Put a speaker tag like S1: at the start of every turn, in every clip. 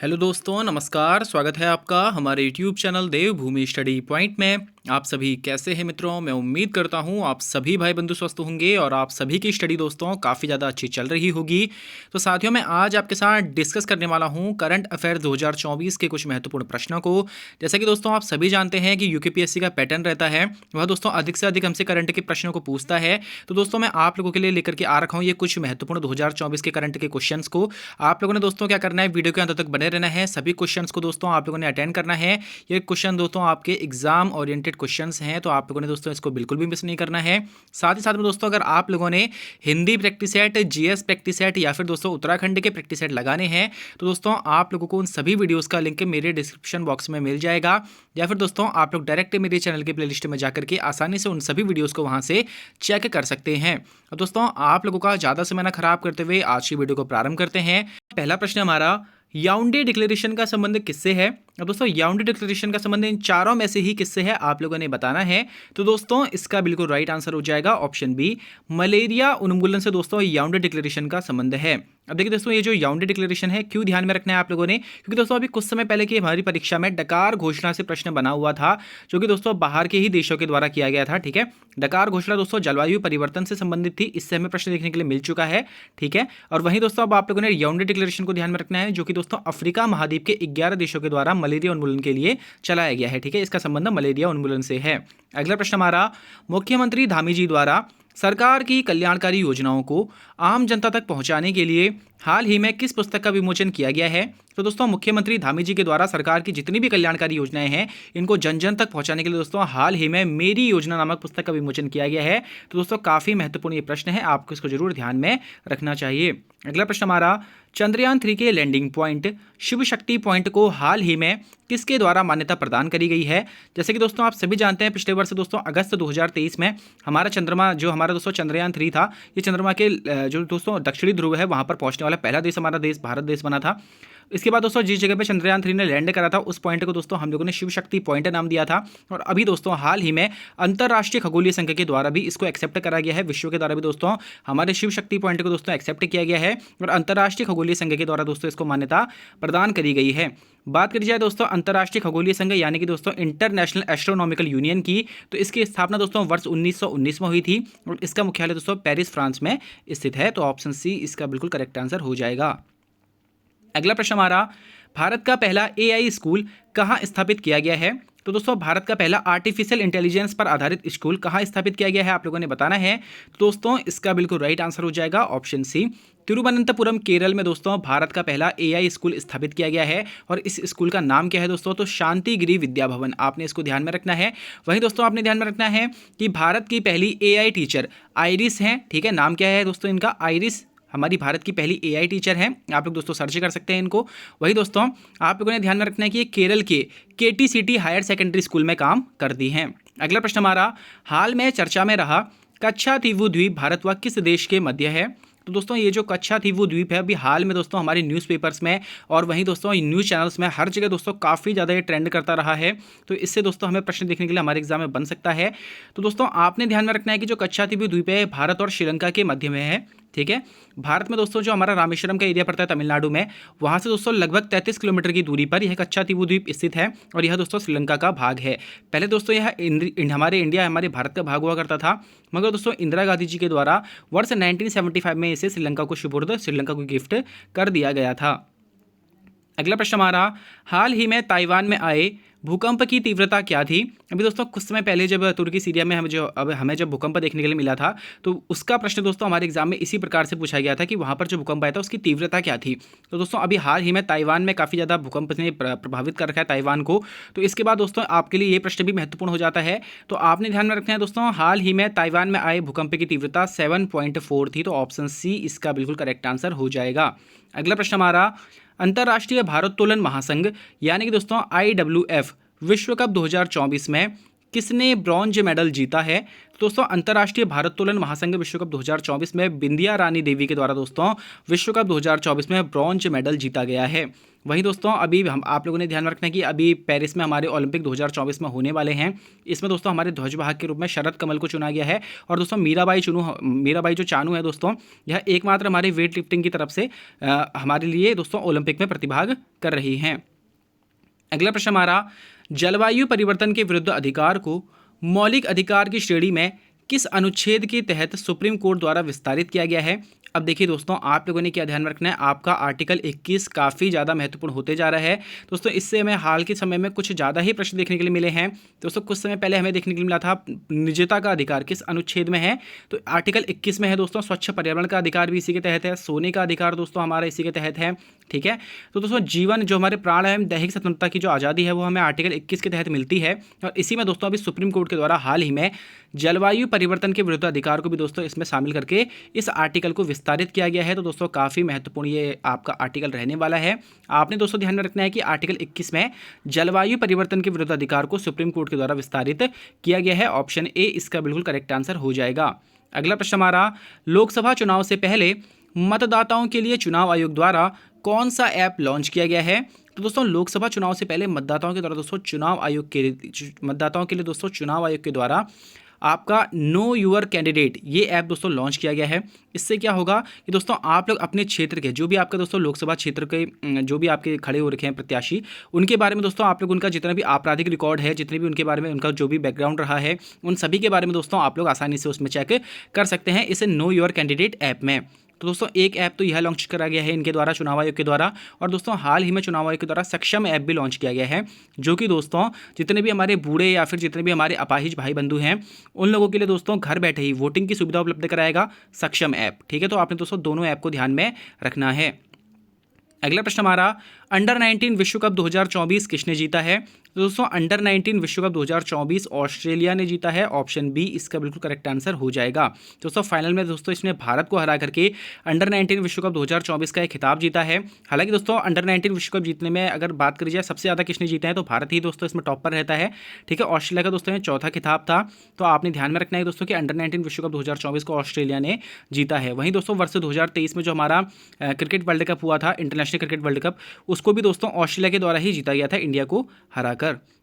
S1: Hello दोस्तों, नमस्कार। स्वागत है आपका हमारे यूट्यूब चैनल देवभूमि स्टडी पॉइंट में। आप सभी कैसे हैं मित्रों? मैं उम्मीद करता हूं आप सभी भाई बंधु स्वस्थ होंगे और आप सभी की स्टडी दोस्तों काफ़ी ज़्यादा अच्छी चल रही होगी। तो साथियों, मैं आज आपके साथ डिस्कस करने वाला हूं करंट अफेयर 2024 के कुछ महत्वपूर्ण प्रश्नों को। जैसा कि दोस्तों आप सभी जानते हैं कि यूकेपीएससी का पैटर्न रहता है, वह दोस्तों अधिक से अधिक हमसे करंट के प्रश्नों को पूछता है। तो दोस्तों मैं आप लोगों के लिए लेकर के आ रखा हूँ ये कुछ महत्वपूर्ण 2024 के करंट के क्वेश्चंस को। आप लोगों ने दोस्तों क्या करना है, वीडियो के अंत तक बने रहना है। सभी क्वेश्चंस को दोस्तों आप लोगों ने अटेंड करना है। ये क्वेश्चन दोस्तों आपके एग्जाम ओरिएंटेड क्वेश्चंस हैं, तो आप लोगों ने दोस्तों इसको बिल्कुल भी मिस नहीं करना है। साथ ही साथ में दोस्तों अगर आप लोगों ने Hindi practice set, GS practice set या फिर दोस्तों उत्तराखंड के प्रैक्टिस सेट लगाने हैं, तो दोस्तों आप लोगों को उन सभी वीडियोस का लिंक मेरे डिस्क्रिप्शन बॉक्स में मिल जाएगा, या फिर दोस्तों आप लोग डायरेक्ट मेरे चैनल के प्लेलिस्ट में जाकर के आसानी से उन सभी वीडियोस को वहां से चेक कर सकते हैं। तो दोस्तों आप लोगों का ज़्यादा समय ना खराब करते हुए आज की वीडियो को प्रारंभ करते हैं। पहला प्रश्न हमारा, याओंडे डिक्लेरेशन का संबंध किससे है? अब दोस्तों याओंडे डिक्लेरेशन का संबंध इन चारों में से ही किससे है, आप लोगों ने बताना है। तो दोस्तों इसका बिल्कुल राइट आंसर हो जाएगा ऑप्शन बी, मलेरिया उन्मूलन से दोस्तों याओंडे डिक्लेरेशन का संबंध है। अब देखिए दोस्तों, ये जो याओंडे डिक्लेरेशन है क्यों ध्यान में रखना है आप लोगों ने, क्योंकि दोस्तों अभी कुछ समय पहले की हमारी परीक्षा में डकार घोषणा से प्रश्न बना हुआ था, जो कि दोस्तों बाहर के ही देशों के द्वारा किया गया था। ठीक है, डकार घोषणा दोस्तों जलवायु परिवर्तन से संबंधित थी, इससे हमें प्रश्न देखने के लिए मिल चुका है। ठीक है, और वहीं दोस्तों अब आप लोगों ने याओंडे डिक्लेरेशन को ध्यान में रखना है, जो कि दोस्तों अफ्रीका महाद्वीप के 11 देशों के द्वारा मलेरिया उन्मूलन के लिए चलाया गया है। ठीक है, इसका संबंध मलेरिया उन्मूलन से है। अगला प्रश्न हमारा, मुख्यमंत्री धामी जी द्वारा सरकार की कल्याणकारी योजनाओं को आम जनता तक पहुंचाने के लिए हाल ही में किस पुस्तक का विमोचन किया गया है? तो दोस्तों मुख्यमंत्री धामी जी के द्वारा सरकार की जितनी भी कल्याणकारी योजनाएं हैं, इनको जन जन तक पहुंचाने के लिए दोस्तों हाल ही में मेरी योजना नामक पुस्तक का विमोचन किया गया है। तो दोस्तों काफ़ी महत्वपूर्ण ये प्रश्न है, आपको इसको जरूर ध्यान में रखना चाहिए। अगला प्रश्न हमारा, चंद्रयान 3 के landing point Shiv Shakti point को हाल ही में किसके द्वारा मान्यता प्रदान करी गई है? जैसे कि दोस्तों आप सभी जानते हैं पिछले वर्ष दोस्तों अगस्त 2023 में हमारा चंद्रमा जो हमारा दोस्तों चंद्रयान 3 था, ये चंद्रमा के जो दोस्तों दक्षिणी ध्रुव है वहां पर पहुंचने वाला पहला देश हमारा देश भारत देश बना था। इसके बाद दोस्तों जिस जगह पे चंद्रयान 3 ने लैंड करा था उस पॉइंट को दोस्तों हम लोगों ने शिव शक्ति पॉइंट नाम दिया था। और अभी दोस्तों हाल ही में अंतर्राष्ट्रीय खगोलीय संघ के द्वारा भी इसको एक्सेप्ट करा गया है, विश्व के द्वारा भी दोस्तों हमारे शिव शक्ति पॉइंट को दोस्तों एक्सेप्ट किया गया है और अंतर्राष्ट्रीय खगोलीय संघ के द्वारा दोस्तों इसको मान्यता प्रदान करी गई है। बात करी जाए दोस्तों अंतर्राष्ट्रीय खगोलीय संघ यानी कि दोस्तों इंटरनेशनल एस्ट्रोनॉमिकल यूनियन की, तो इसकी स्थापना दोस्तों वर्ष 1919 में हुई थी और इसका मुख्यालय दोस्तों पेरिस फ्रांस में स्थित है। तो ऑप्शन सी इसका बिल्कुल करेक्ट आंसर हो जाएगा। अगला प्रश्न हमारा, भारत का पहला एआई स्कूल कहाँ स्थापित किया गया है? तो दोस्तों भारत का पहला आर्टिफिशियल इंटेलिजेंस पर आधारित स्कूल कहाँ स्थापित किया गया है, आप लोगों ने बताना है। तो दोस्तों इसका बिल्कुल राइट आंसर हो जाएगा ऑप्शन सी, तिरुवनंतपुरम केरल में दोस्तों भारत का पहला एआई स्कूल स्थापित किया गया है और इस स्कूल का नाम क्या है दोस्तों? तो शांतिगिरी विद्या भवन, आपने इसको ध्यान में रखना है। वहीं दोस्तों आपने ध्यान में रखना है कि भारत की पहली एआई टीचर आइरिस है। ठीक है, नाम क्या है दोस्तों इनका? आइरिस हमारी भारत की पहली एआई टीचर है, आप लोग दोस्तों सर्च कर सकते हैं इनको। वही दोस्तों आप लोगों ने ध्यान में रखना है कि ये केरल के केटीसीटी हायर सेकेंडरी स्कूल में काम करती हैं। अगला प्रश्न हमारा, हाल में चर्चा में रहा कच्छातीवु द्वीप भारत व किस देश के मध्य है? तो दोस्तों ये जो कच्छातीवु द्वीप है अभी हाल में दोस्तों हमारे न्यूज़पेपर्स में और वहीं दोस्तों न्यूज़ चैनल्स में हर जगह दोस्तों काफ़ी ज़्यादा ये ट्रेंड करता रहा है, तो इससे दोस्तों हमें प्रश्न देखने के लिए हमारे एग्जाम में बन सकता है। तो दोस्तों आपने ध्यान में रखना है कि जो कच्छातीवु द्वीप है भारत और श्रीलंका के मध्य में है। ठीक है, भारत में दोस्तों जो हमारा रामेश्वरम का एरिया पड़ता है तमिलनाडु में, वहाँ से दोस्तों लगभग 33 किलोमीटर की दूरी पर यह कच्छातीवु द्वीप स्थित है और यह दोस्तों श्रीलंका का भाग है। पहले दोस्तों यह हमारे भारत का भाग हुआ करता था, मगर दोस्तों इंदिरा गांधी जी के द्वारा वर्ष 1975 में इसे श्रीलंका को गिफ्ट कर दिया गया था। अगला प्रश्न हमारा, हाल ही में ताइवान में आए भूकंप की तीव्रता क्या थी? अभी दोस्तों कुछ समय पहले जब तुर्की सीरिया में हमें जब भूकंप देखने के लिए मिला था, तो उसका प्रश्न दोस्तों हमारे एग्जाम में इसी प्रकार से पूछा गया था कि वहाँ पर जो भूकंप आया था उसकी तीव्रता क्या थी। तो दोस्तों अभी हाल ही में ताइवान में काफ़ी ज़्यादा भूकंप ने प्रभावित कर रखा है ताइवान को, तो इसके बाद दोस्तों आपके लिए ये प्रश्न भी महत्वपूर्ण हो जाता है। तो आपने ध्यान में रखना है दोस्तों हाल ही में ताइवान में आए भूकंप की तीव्रता 7.4 थी, तो ऑप्शन सी इसका बिल्कुल करेक्ट आंसर हो जाएगा। अगला प्रश्न हमारा, अंतर्राष्ट्रीय भारोत्तोलन महासंघ यानी कि दोस्तों IWF विश्व कप 2024 में किसने ब्रॉन्ज मेडल जीता है? तो दोस्तों अंतर्राष्ट्रीय भारोत्तोलन महासंघ विश्व कप 2024 में बिंदिया रानी देवी के द्वारा दोस्तों विश्व कप 2024 में ब्रॉन्ज मेडल जीता गया है। वहीं दोस्तों अभी हम आप लोगों ने ध्यान रखना है कि अभी पेरिस में हमारे ओलंपिक 2024 में होने वाले हैं। इसमें दोस्तों हमारे ध्वजवाहक के रूप में शरद कमल को चुना गया है। और दोस्तों मीराबाई जो चानू है दोस्तों, यह एकमात्र हमारे वेट लिफ्टिंग की तरफ से हमारे लिए दोस्तों ओलंपिक में प्रतिभाग कर रही हैं। अगला प्रश्न हमारा, जलवायु परिवर्तन के विरुद्ध अधिकार को मौलिक अधिकार की श्रेणी में किस अनुच्छेद के तहत सुप्रीम कोर्ट द्वारा विस्तारित किया गया है? अब देखिए दोस्तों, आप लोगों ने क्या ध्यान रखना है, आपका आर्टिकल 21 काफ़ी ज़्यादा महत्वपूर्ण होते जा रहा है दोस्तों। इससे हमें हाल के समय में कुछ ज़्यादा ही प्रश्न देखने के लिए मिले हैं दोस्तों। कुछ समय पहले हमें देखने के लिए मिला था निजता का अधिकार किस अनुच्छेद में है, तो आर्टिकल 21 में है दोस्तों। स्वच्छ पर्यावरण का अधिकार भी इसी के तहत है। सोने का अधिकार दोस्तों हमारा इसी के तहत है, ठीक है। तो दोस्तों जीवन जो हमारे प्राण है, दैहिक स्वतंत्रता की जो आज़ादी है वो हमें आर्टिकल 21 के तहत मिलती है। और इसी में दोस्तों अभी सुप्रीम कोर्ट के द्वारा हाल ही में जलवायु परिवर्तन के विरुद्ध अधिकार को भी दोस्तों इसमें शामिल करके इस आर्टिकल को विस्तारित किया गया है। तो दोस्तों काफ़ी महत्वपूर्ण ये आपका आर्टिकल रहने वाला है। आपने दोस्तों ध्यान में रखना है कि आर्टिकल 21 में जलवायु परिवर्तन के विरुद्ध अधिकार को सुप्रीम कोर्ट के द्वारा विस्तारित किया गया है। ऑप्शन ए इसका बिल्कुल करेक्ट आंसर हो जाएगा। अगला प्रश्न हमारा, लोकसभा चुनाव से पहले मतदाताओं के लिए चुनाव आयोग द्वारा कौन सा ऐप लॉन्च किया गया है? तो दोस्तों लोकसभा चुनाव से पहले मतदाताओं के द्वारा दोस्तों चुनाव आयोग के लिए दोस्तों चुनाव आयोग के द्वारा आपका नो यूर कैंडिडेट ये ऐप दोस्तों लॉन्च किया गया है। इससे क्या होगा कि दोस्तों आप लोग अपने क्षेत्र के जो भी आपका दोस्तों लोकसभा क्षेत्र के जो भी आपके खड़े हो रखे हैं प्रत्याशी, उनके बारे में दोस्तों आप लोग उनका जितना भी आपराधिक रिकॉर्ड है, जितने भी उनके बारे में उनका जो भी बैकग्राउंड रहा है, उन सभी के बारे में दोस्तों आप लोग आसानी से उसमें चेक कर सकते हैं इस नो यूर कैंडिडेट ऐप में। तो दोस्तों एक ऐप तो यह लॉन्च करा गया है इनके द्वारा, चुनाव आयोग के द्वारा। और दोस्तों हाल ही में चुनाव आयोग के द्वारा सक्षम ऐप भी लॉन्च किया गया है, जो कि दोस्तों जितने भी हमारे बूढ़े या फिर जितने भी हमारे अपाहिज भाई बंधु हैं, उन लोगों के लिए दोस्तों घर बैठे ही वोटिंग की सुविधा उपलब्ध कराएगा सक्षम ऐप, ठीक है। तो आपने दोस्तों दोनों ऐप को ध्यान में रखना है। अगला प्रश्न हमारा, अंडर 19 विश्व कप 2024 किसने जीता है? तो दोस्तों अंडर 19 विश्व कप 2024 ऑस्ट्रेलिया ने जीता है। ऑप्शन बी इसका बिल्कुल करेक्ट आंसर हो जाएगा। दोस्तों फाइनल में दोस्तों इसने भारत को हरा करके अंडर 19 विश्व कप 2024 का एक खिताब जीता है। हालांकि दोस्तों अंडर 19 विश्व कप जीतने में अगर बात करी जाए सबसे ज़्यादा किसने जीता है, तो भारत ही दोस्तों इसमें टॉप पर रहता है, ठीक है। ऑस्ट्रेलिया का दोस्तों चौथा खिताब था। तो आपने ध्यान में रखना है दोस्तों कि अंडर 19 विश्व कप 2024 को ऑस्ट्रेलिया ने जीता है। वहीं दोस्तों वर्ष 2023 में जो हमारा क्रिकेट वर्ल्ड कप हुआ था, इंटरनेशनल क्रिकेट वर्ल्ड कप, उसको भी दोस्तों ऑस्ट्रेलिया के द्वारा ही जीता गया था इंडिया को हराकर।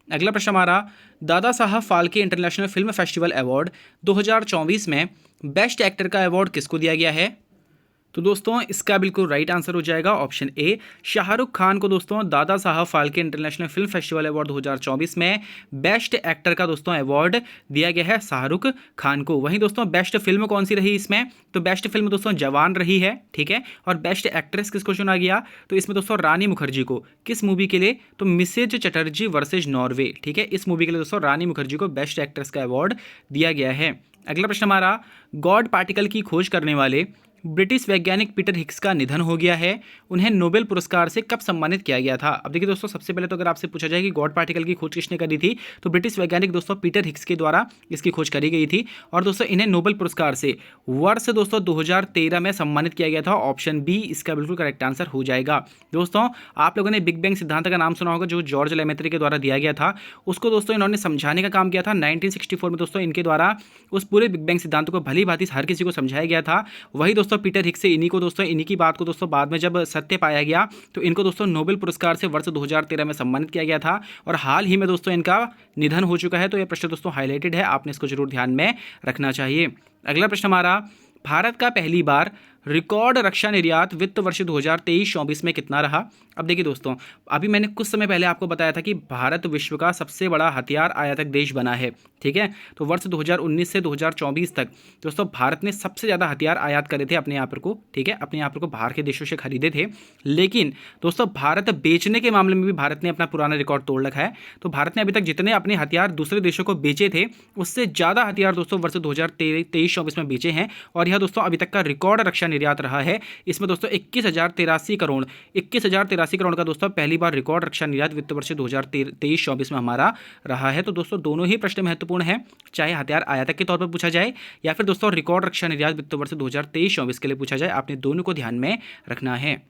S1: अगला प्रश्न हमारा, Dada Saheb Phalke international film festival award 2024 में बेस्ट एक्टर का अवार्ड किसको दिया गया है? तो दोस्तों इसका बिल्कुल राइट आंसर हो जाएगा ऑप्शन ए, शाहरुख खान को दोस्तों Dada Saheb Phalke international film festival award 2024 में बेस्ट एक्टर का दोस्तों अवार्ड दिया गया है शाहरुख खान को। वहीं दोस्तों बेस्ट फिल्म कौन सी रही इसमें? तो बेस्ट फिल्म दोस्तों जवान रही है, ठीक है। और बेस्ट एक्ट्रेस किसको चुना गया? तो इसमें दोस्तों रानी मुखर्जी को। किस मूवी के लिए? तो मिसेज चटर्जी वर्सेज नॉर्वे, ठीक है। इस मूवी के लिए दोस्तों रानी मुखर्जी को बेस्ट एक्ट्रेस का अवार्ड दिया गया है। अगला प्रश्न हमारा, गॉड पार्टिकल की खोज करने वाले ब्रिटिश वैज्ञानिक पीटर हिग्स का निधन हो गया है। उन्हें नोबेल पुरस्कार से कब सम्मानित किया गया था? अब देखिए दोस्तों सबसे पहले तो अगर आपसे पूछा जाए कि गॉड पार्टिकल की खोज किसने करी थी, तो ब्रिटिश वैज्ञानिक दोस्तों पीटर हिग्स के द्वारा इसकी खोज करी गई थी। और दोस्तों इन्हें नोबेल पुरस्कार से वर्ष दोस्तों 2013 में सम्मानित किया गया था। ऑप्शन बी इसका बिल्कुल करेक्ट आंसर हो जाएगा। दोस्तों आप लोगों ने बिग बैंग सिद्धांत का नाम सुना होगा, जो जॉर्ज लेमेत्री के द्वारा दिया गया था। उसको दोस्तों इन्होंने समझाने का काम किया था 1964 में दोस्तों। इनके द्वारा उस पूरे बिग बैंग सिद्धांत को भली भांति हर किसी को समझाया गया था। वही दोस्तों पीटर हिग्स से इन्हीं की बात को दोस्तों बाद में जब सत्य पाया गया, तो इनको दोस्तों नोबेल पुरस्कार से वर्ष 2013 में सम्मानित किया गया था। और हाल ही में दोस्तों इनका निधन हो चुका है। तो यह प्रश्न दोस्तों हाईलाइटेड है, आपने इसको जरूर ध्यान में रखना चाहिए। अगला प्रश्न हमारा, भारत का पहली बार रिकॉर्ड रक्षा निर्यात वित्त वर्ष 2023-24 में कितना रहा? अब देखिए दोस्तों, अभी मैंने कुछ समय पहले आपको बताया था कि भारत विश्व का सबसे बड़ा हथियार आयातक देश बना है, ठीक है। तो वर्ष 2019 से 2024 तक दोस्तों भारत ने सबसे ज़्यादा हथियार आयात करे थे अपने यहाँ पर को, ठीक है, अपने यहाँ पर को बाहर के देशों से खरीदे थे। लेकिन दोस्तों भारत बेचने के मामले में भी भारत ने अपना पुराना रिकॉर्ड तोड़ रखा है। तो भारत ने अभी तक जितने अपने हथियार दूसरे देशों को बेचे थे, उससे ज़्यादा हथियार दोस्तों वर्ष 2023-24 में बेचे हैं। और यह दोस्तों अभी तक का रिकॉर्ड रक्षा निर्यात रहा है। इसमें दोस्तों 21,083 करोड़ का दोस्तों पहली बार रिकॉर्ड रक्षा निर्यात वित्त वर्ष 2023-24 में हमारा रहा है। तो दोस्तों दोनों ही प्रश्न महत्वपूर्ण हैं, चाहे हथियार आयातक के तौर पर पूछा जाए या फिर दोस्तों रिकॉर्ड रक्षा निर्यात वित्त वर्ष 2023-24 के लिए पूछा जाए, आपने दोनों को ध्यान में रखना है।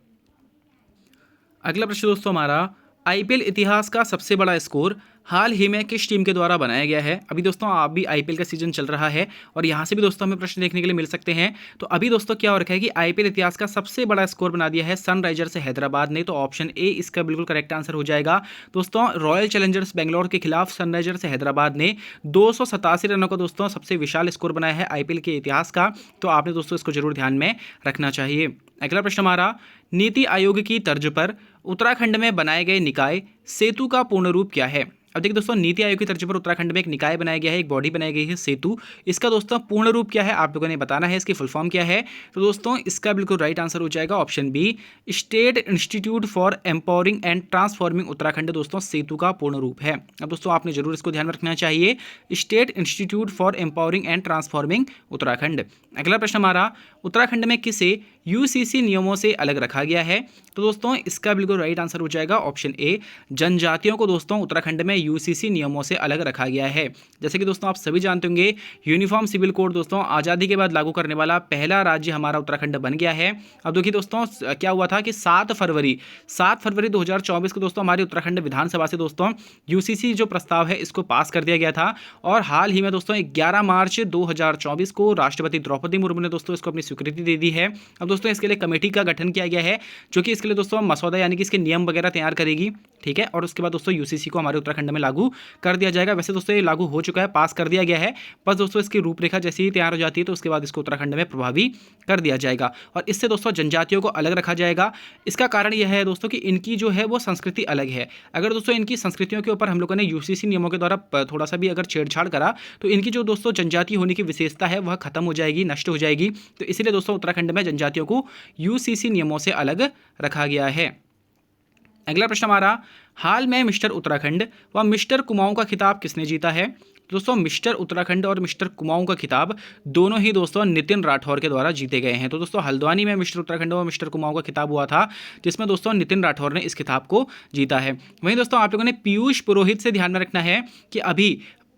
S1: अगला प्रश्न दोस्तों हमारा, आईपीएल इतिहास का सबसे बड़ा स्कोर हाल ही में किस टीम के द्वारा बनाया गया है। अभी दोस्तों आप भी आईपीएल का सीजन चल रहा है और यहाँ से भी दोस्तों हमें प्रश्न देखने के लिए मिल सकते हैं। तो अभी दोस्तों क्या हो रखा है कि आईपीएल इतिहास का सबसे बड़ा स्कोर बना दिया है सनराइजर्स हैदराबाद ने। तो ऑप्शन ए इसका बिल्कुल करेक्ट आंसर हो जाएगा। दोस्तों रॉयल चैलेंजर्स बेंगलोर के खिलाफ सनराइजर्स हैदराबाद ने 287 रनों का दोस्तों सबसे विशाल स्कोर बनाया है आईपीएल के इतिहास का। तो आपने दोस्तों इसको जरूर ध्यान में रखना चाहिए। अगला प्रश्न हमारा, नीति आयोग की तर्ज पर उत्तराखंड में बनाए गए निकाय सेतु का पूर्ण रूप क्या है। अब देखिए दोस्तों, नीति आयोग की तर्ज पर उत्तराखंड में एक निकाय बनाया गया है, एक बॉडी बनाई गई है सेतु। इसका दोस्तों पूर्ण रूप क्या है आप लोगों ने बताना है, इसकी फुल फॉर्म क्या है। तो दोस्तों इसका बिल्कुल राइट आंसर हो जाएगा option B, state institute for empowering and transforming Uttarakhand दोस्तों सेतु का पूर्ण रूप है। अब दोस्तों आपने जरूर इसको ध्यान में रखना चाहिए, state institute for empowering and transforming Uttarakhand. अगला प्रश्न हमारा, उत्तराखंड में किसे यूसीसी नियमों से अलग रखा गया है। तो दोस्तों इसका बिल्कुल राइट आंसर हो जाएगा ऑप्शन ए, जनजातियों को दोस्तों उत्तराखंड में यूसीसी नियमों से अलग रखा गया है। जैसे कि दोस्तों आप सभी जानते होंगे, यूनिफॉर्म सिविल कोड दोस्तों आज़ादी के बाद लागू करने वाला पहला राज्य हमारा उत्तराखंड बन गया है। अब देखिए दोस्तों क्या हुआ था कि 7 फरवरी 2024 को दोस्तों हमारी उत्तराखंड विधानसभा से दोस्तों यूसीसी जो प्रस्ताव है इसको पास कर दिया गया था। और हाल ही में दोस्तों 11 मार्च 2024 को राष्ट्रपति द्रौपदी मुर्मू ने दोस्तों इसको अपनी स्वीकृति दे दी है। अब दोस्तों इसके लिए कमेटी का गठन किया गया है जो कि इसके लिए दोस्तों मसौदा यानी कि इसके नियम वगैरह तैयार करेगी, ठीक है। और उसके बाद दोस्तों यूसीसी को हमारे उत्तराखंड में लागू कर दिया जाएगा। वैसे दोस्तों ये लागू हो चुका है, पास कर दिया गया है, बस दोस्तों इसकी रूपरेखा जैसे ही तैयार हो जाती है तो उसके बाद इसको उत्तराखंड में प्रभावी कर दिया जाएगा। और इससे दोस्तों जनजातियों को अलग रखा जाएगा। इसका कारण यह है दोस्तों कि इनकी जो है वो संस्कृति अलग है। अगर दोस्तों इनकी संस्कृतियों के ऊपर हम लोगों ने यूसीसी नियमों के द्वारा थोड़ा सा भी अगर छेड़छाड़ करा तो इनकी जो दोस्तों जनजाति होने की विशेषता है वह खत्म हो जाएगी, नष्ट हो जाएगी। तो इसलिए दोस्तों उत्तराखंड में जनजातियों को यूसीसी नियमों से अलग रखा गया है। अगला प्रश्न हमारा, हाल में मिस्टर उत्तराखंड व मिस्टर कुमाऊं का खिताब किसने जीता है। दोस्तों मिस्टर उत्तराखंड और मिस्टर कुमाऊं का खिताब दोनों ही दोस्तों नितिन राठौर के द्वारा जीते गए हैं। तो दोस्तों हल्द्वानी में मिस्टर उत्तराखंड और मिस्टर कुमाऊं का खिताब हुआ था जिसमें दोस्तों नितिन राठौर ने इस खिताब को जीता है। वहीं दोस्तों आप लोगों ने पीयूष पुरोहित से ध्यान में रखना है कि अभी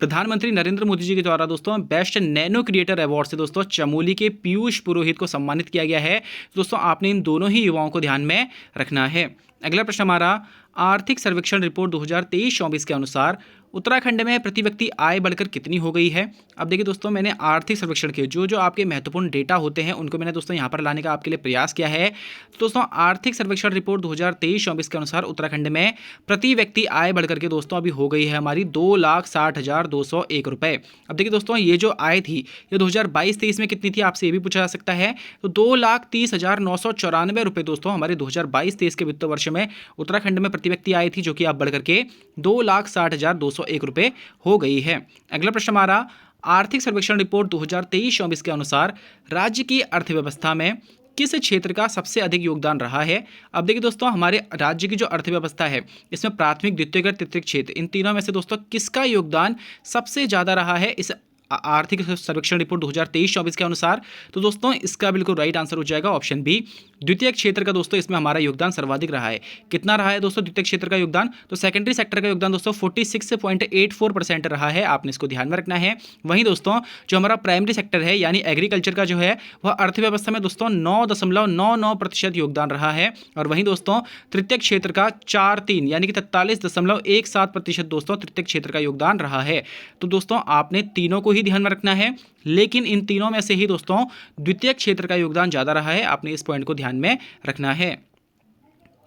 S1: प्रधानमंत्री नरेंद्र मोदी जी के द्वारा दोस्तों बेस्ट नैनो क्रिएटर अवार्ड से दोस्तों चमोली के पीयूष पुरोहित को सम्मानित किया गया है। दोस्तों आपने इन दोनों ही युवाओं को ध्यान में रखना है। अगला प्रश्न हमारा, आर्थिक सर्वेक्षण रिपोर्ट 2023-24 के अनुसार उत्तराखंड में प्रति व्यक्ति आय बढ़कर कितनी हो गई है। अब देखिए दोस्तों मैंने आर्थिक सर्वेक्षण के जो आपके महत्वपूर्ण डेटा होते हैं उनको मैंने दोस्तों यहाँ पर लाने का आपके लिए प्रयास किया है। तो दोस्तों आर्थिक सर्वेक्षण रिपोर्ट 2023-24 के अनुसार उत्तराखंड में प्रति व्यक्ति आय बढ़कर के दोस्तों अभी हो गई है हमारी 2,60,201 रुपये। अब देखिए दोस्तों ये जो आय थी ये 2022-23 में कितनी थी आपसे ये भी पूछा जा सकता है। तो 2,30,994 रुपये दोस्तों हमारे 2022-23 के वित्त वर्ष में उत्तराखंड में प्रति व्यक्ति आय थी, जो कि आप बढ़कर के 2,60,201 रुपये हो गई है। अगला प्रश्न हमारा, आर्थिक सर्वेक्षण रिपोर्ट 2023-24 के अनुसार राज्य की अर्थव्यवस्था में किस क्षेत्र का सबसे अधिक योगदान रहा है। अब देखिए दोस्तों हमारे राज्य की जो अर्थव्यवस्था है इसमें प्राथमिक, द्वितीयक और तृतीयक क्षेत्र इन तीनों में से दोस्तों किसका योगदान सबसे ज़्यादा रहा है इस आर्थिक सर्वेक्षण रिपोर्ट 2023-24 के अनुसार। तो दोस्तों इसका बिल्कुल राइट आंसर हो जाएगा ऑप्शन बी, द्वितीय क्षेत्र का दोस्तों इसमें हमारा योगदान सर्वाधिक रहा है। कितना रहा है दोस्तों द्वितीय क्षेत्र का योगदान, तो सेकेंडरी सेक्टर का योगदान दोस्तों 46.84% रहा है, आपने इसको ध्यान में रखना है। वहीं दोस्तों जो हमारा प्राइमरी सेक्टर है यानी एग्रीकल्चर का जो है वह अर्थव्यवस्था में दोस्तों 9.99% योगदान रहा है। और वहीं दोस्तों तृतीय क्षेत्र का 4.3 यानी कि 43.17% दोस्तों तृतीय क्षेत्र का योगदान रहा है। तो दोस्तों आपने तीनों को ही ध्यान में रखना है, लेकिन इन तीनों में से ही दोस्तों द्वितीय क्षेत्र का योगदान ज़्यादा रहा है, आपने इस पॉइंट को ध्यान में रखना है।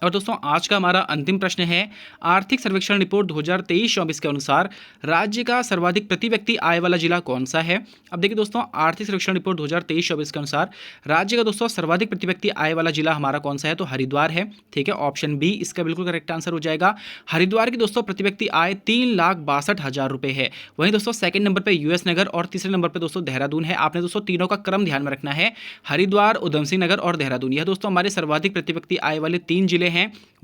S1: और दोस्तों आज का हमारा अंतिम प्रश्न है, आर्थिक सर्वेक्षण रिपोर्ट 2023-24 के अनुसार राज्य का सर्वाधिक प्रति व्यक्ति आय वाला जिला कौन सा है। अब देखिए दोस्तों आर्थिक सर्वेक्षण रिपोर्ट 2023-24 के अनुसार राज्य का दोस्तों सर्वाधिक प्रति व्यक्ति आय वाला जिला हमारा कौन सा है, तो हरिद्वार है। ठीक है, ऑप्शन बी इसका बिल्कुल करेक्ट आंसर हो जाएगा। हरिद्वार की दोस्तों प्रति व्यक्ति आय 3,62,000 रुपये है। वहीं दोस्तों सेकंड नंबर पर यूएस नगर और तीसरे नंबर पर दोस्तों देहरादून है। आपने दोस्तों तीनों का क्रम ध्यान में रखना है, हरिद्वार, उधम सिंह नगर और देहरादून, यह दोस्तों हमारे सर्वाधिक प्रति व्यक्ति आय वाले 3 जिले हैं।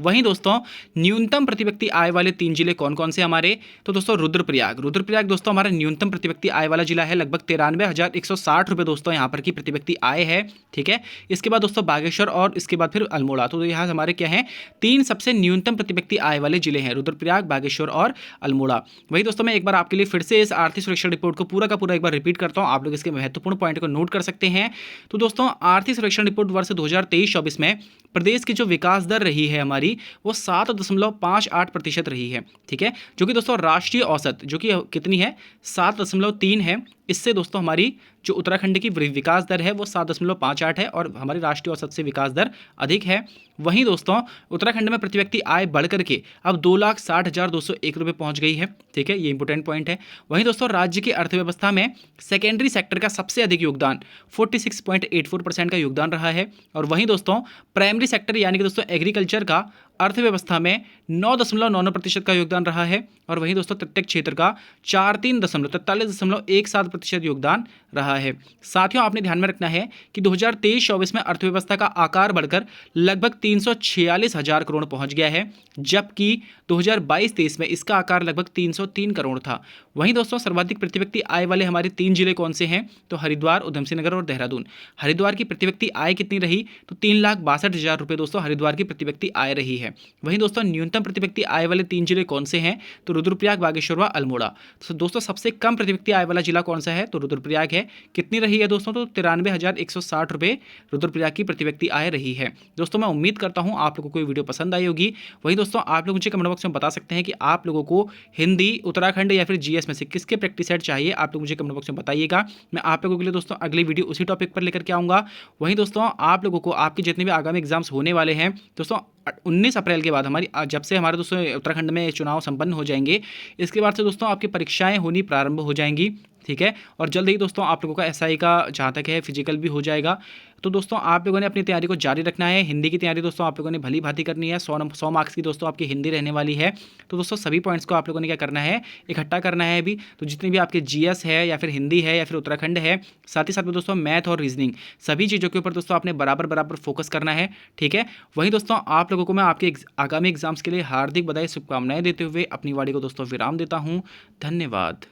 S1: वहीं दोस्तों न्यूनतम प्रति व्यक्ति आय वाले 3 जिले कौन कौन से हमारे, तो दोस्तों रुद्रप्रयाग दोस्तों हमारा न्यूनतम प्रति व्यक्ति आय वाला जिला है, लगभग 93,160 रुपये दोस्तों यहाँ पर की प्रति व्यक्ति आय है। ठीक है, इसके बाद दोस्तों बागेश्वर और इसके बाद फिर अल्मोड़ा। तो यहाँ हमारे क्या है 3 सबसे न्यूनतम प्रति व्यक्ति आय वाले जिले हैं, रुद्रप्रयाग, बागेश्वर और अल्मोड़ा। वही दोस्तों मैं एक बार आपके लिए फिर से इस आर्थिक सर्वेक्षण रिपोर्ट को पूरा का पूरा एक बार रिपीट करता हूँ, आप लोग इसके महत्वपूर्ण पॉइंट को नोट कर सकते हैं। तो दोस्तों आर्थिक सर्वेक्षण रिपोर्ट वर्ष 2023-24 में प्रदेश की जो विकास दर रही है हमारी हमारी वो 7.58% रही है। ठीक है, जो कि दोस्तों राष्ट्रीय औसत जो कि कितनी है 7.3 है। इससे दोस्तों हमारी जो उत्तराखंड की विकास दर है वो 7.58 है और हमारी राष्ट्रीय औसत से विकास दर अधिक है। वहीं दोस्तों उत्तराखंड में प्रति व्यक्ति आय बढ़ करके अब 2,60,201 रुपये पहुंच गई है। ठीक है, ये इंपॉर्टेंट पॉइंट है। वहीं दोस्तों राज्य की अर्थव्यवस्था में सेकेंडरी सेक्टर का सबसे अधिक योगदान 46.84% का योगदान रहा है। और वहीं दोस्तों प्राइमरी सेक्टर यानी कि दोस्तों एग्रीकल्चर का अर्थव्यवस्था में 9.99% का योगदान रहा है। और वहीं दोस्तों प्रत्येक क्षेत्र का 43.43% योगदान रहा है। साथियों आपने ध्यान में रखना है कि 2023-24 में अर्थव्यवस्था का आकार बढ़कर लगभग 346,000 करोड़ पहुंच गया है, जबकि 2022-23 में इसका आकार लगभग 303 करोड़ था। वहीं दोस्तों सर्वाधिक प्रति व्यक्ति आय वाले हमारे 3 जिले कौन से हैं, तो हरिद्वार, उधमसिंह नगर और देहरादून। हरिद्वार की प्रति व्यक्ति आय कितनी रही, तो 3,62,000 रुपये दोस्तों हरिद्वार की प्रति व्यक्ति आय रही है। वहीं दोस्तों न्यूनतम प्रति व्यक्ति आय वाले 3 जिले कौन से हैं, तो रुद्रप्रयाग, बागेश्वर व अल्मोड़ा। तो दोस्तों सबसे कम प्रति व्यक्ति आय वाला जिला कौन सा है, तो रुद्रप्रयाग है। कितनी रही है दोस्तों, तो 93,160 रुपये रुद्रप्रयाग की प्रति व्यक्ति आय रही है। दोस्तों मैं उम्मीद करता हूं आप लोगों को ये वीडियो पसंद आई होगी। वहीं दोस्तों आप लोग मुझे कमेंट बॉक्स में बता सकते हैं कि आप लोगों को हिंदी, उत्तराखंड या फिर जीएस में से किसके प्रैक्टिस सेट चाहिए, आप लोग मुझे कमेंट बॉक्स में बताइएगा। मैं आप लोगों के लिए दोस्तों अगली वीडियो उसी टॉपिक पर लेकर के आऊँगा। वहीं दोस्तों आप लोगों को आपके जितने भी आगामी एग्जाम्स होने वाले हैं दोस्तों 19 अप्रैल के बाद हमारी जब से हमारे दोस्तों उत्तराखंड में चुनाव संपन्न हो जाएंगे, इसके बाद से दोस्तों आपकी परीक्षाएं होनी प्रारंभ हो जाएंगी। ठीक है, और जल्द ही दोस्तों आप लोगों का एसआई का जहाँ तक है फिजिकल भी हो जाएगा। तो दोस्तों आप लोगों ने अपनी तैयारी को जारी रखना है। हिंदी की तैयारी दोस्तों आप लोगों ने भली भांति करनी है। 100 मार्क्स की दोस्तों आपकी हिंदी रहने वाली है। तो दोस्तों सभी पॉइंट्स को आप लोगों ने क्या करना है, इकट्ठा करना है अभी। तो जितने भी आपके जीएस है या फिर हिंदी है या फिर उत्तराखंड है, साथ ही साथ में दोस्तों मैथ और रीजनिंग, सभी चीज़ों के ऊपर दोस्तों आपने बराबर फोकस करना है। ठीक है, वहीं दोस्तों आप लोगों को मैं आपके आगामी एग्जाम्स के लिए हार्दिक बधाई, शुभकामनाएं देते हुए अपनी वाणी को दोस्तों विराम देता हूँ। धन्यवाद।